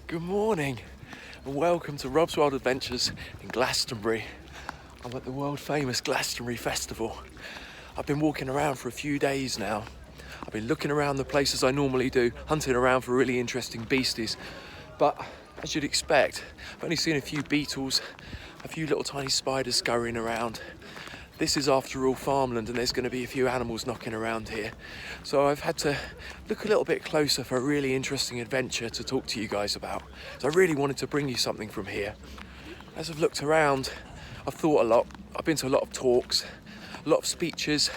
Good morning and welcome to Rob's Wild Adventures in Glastonbury. I'm at the world famous Glastonbury Festival. I've been walking around for a few days now. I've been looking around the places I normally do, hunting around for really interesting beasties. But as you'd expect, I've only seen a few beetles, a few little tiny spiders scurrying around. This is after all farmland and there's going to be a few animals knocking around here. So I've had to look a little bit closer for a really interesting adventure to talk to you guys about. So I really wanted to bring you something from here. As I've looked around, I've thought a lot. I've been to a lot of talks, a lot of speeches,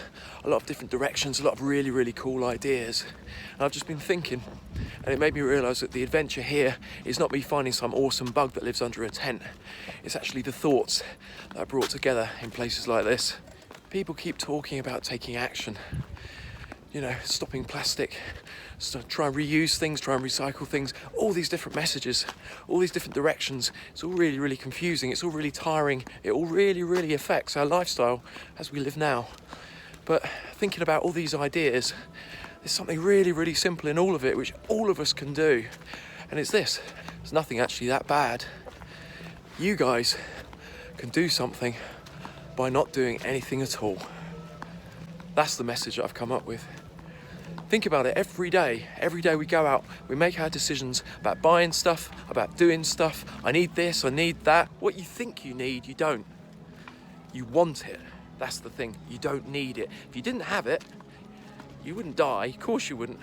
a lot of different directions, a lot of really, really cool ideas. And I've just been thinking, and it made me realise that the adventure here is not me finding some awesome bug that lives under a tent. It's actually the thoughts that are brought together in places like this. People keep talking about taking action. You know, stopping plastic, try and reuse things, try and recycle things, all these different messages, all these different directions. It's all really, really confusing. It's all really tiring. It all really, really affects our lifestyle as we live now. But thinking about all these ideas, there's something really, really simple in all of it, which all of us can do. And it's this. It's nothing actually that bad. You guys can do something by not doing anything at all. That's the message that I've come up with. Think about it every day. Every day we go out, we make our decisions about buying stuff, about doing stuff. I need this, I need that. What you think you need, you don't. You want it. That's the thing. You don't need it. If you didn't have it, you wouldn't die. Of course you wouldn't.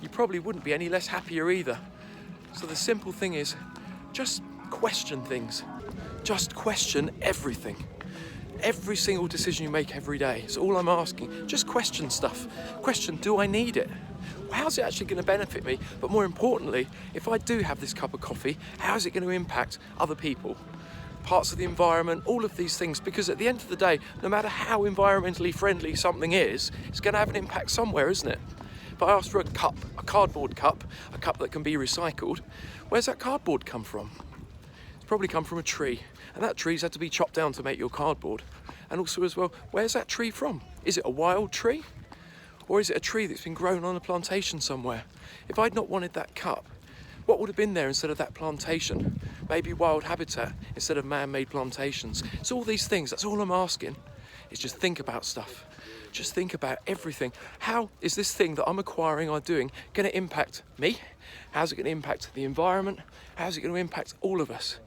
You probably wouldn't be any less happier either. So the simple thing is, just question things. Just question everything. Every single decision you make every day. It's all I'm asking. Just question stuff. Question, do I need it? How's it actually going to benefit me? But more importantly, if I do have this cup of coffee, how is it going to impact other people? Parts of the environment, all of these things, because at the end of the day, no matter how environmentally friendly something is, it's going to have an impact somewhere, isn't it? If I ask for a cup, a cardboard cup, a cup that can be recycled, where's that cardboard come from? It's probably come from a tree, and that tree's had to be chopped down to make your cardboard. And also as well, where's that tree from? Is it a wild tree? Or is it a tree that's been grown on a plantation somewhere? If I'd not wanted that cup, what would have been there instead of that plantation? Maybe wild habitat instead of man-made plantations. It's all these things, that's all I'm asking, is just think about stuff. Just think about everything. How is this thing that I'm acquiring or doing going to impact me? How's it going to impact the environment? How's it going to impact all of us?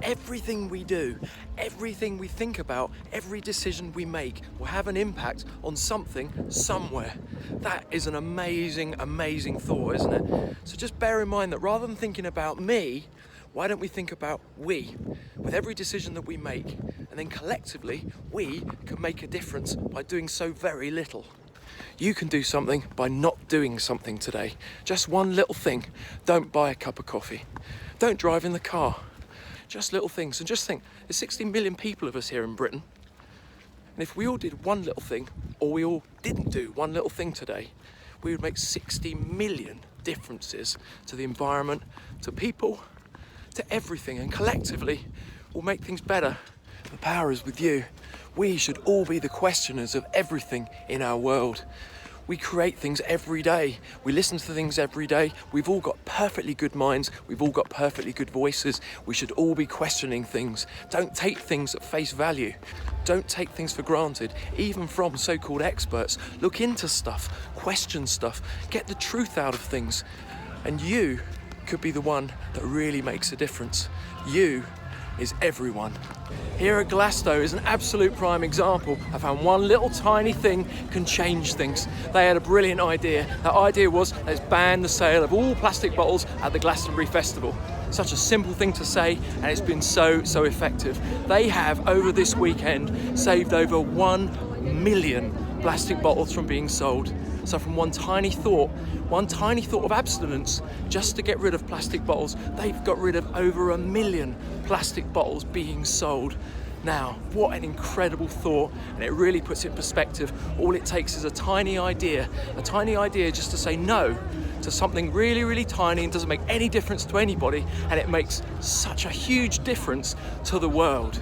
Everything we do, everything we think about, every decision we make will have an impact on something somewhere. That is an amazing, amazing thought, isn't it? So just bear in mind that rather than thinking about me, why don't we think about we, with every decision that we make, and then collectively we can make a difference by doing so very little. You can do something by not doing something today. Just one little thing. Don't buy a cup of coffee. Don't drive in the car. Just little things. And just think, there's 60 million people of us here in Britain. And if we all did one little thing, or we all didn't do one little thing today, we would make 60 million differences to the environment, to people, to everything. And collectively, we'll make things better. The power is with you. We should all be the questioners of everything in our world. We create things every day. We listen to things every day. We've all got perfectly good minds. We've all got perfectly good voices. We should all be questioning things. Don't take things at face value. Don't take things for granted, even from so-called experts. Look into stuff, question stuff, get the truth out of things. And you could be the one that really makes a difference. You is everyone. Here at Glasgow is an absolute prime example of how one little tiny thing can change things. They had a brilliant idea. That idea was, let's ban the sale of all plastic bottles at the Glastonbury Festival. Such a simple thing to say, and it's been so effective. They have, over this weekend, saved over 1 million plastic bottles from being sold. So from one tiny thought of abstinence, just to get rid of plastic bottles, they've got rid of over 1 million plastic bottles being sold. Now, what an incredible thought, and it really puts it in perspective. All it takes is a tiny idea just to say no to something really, really tiny and doesn't make any difference to anybody, and it makes such a huge difference to the world.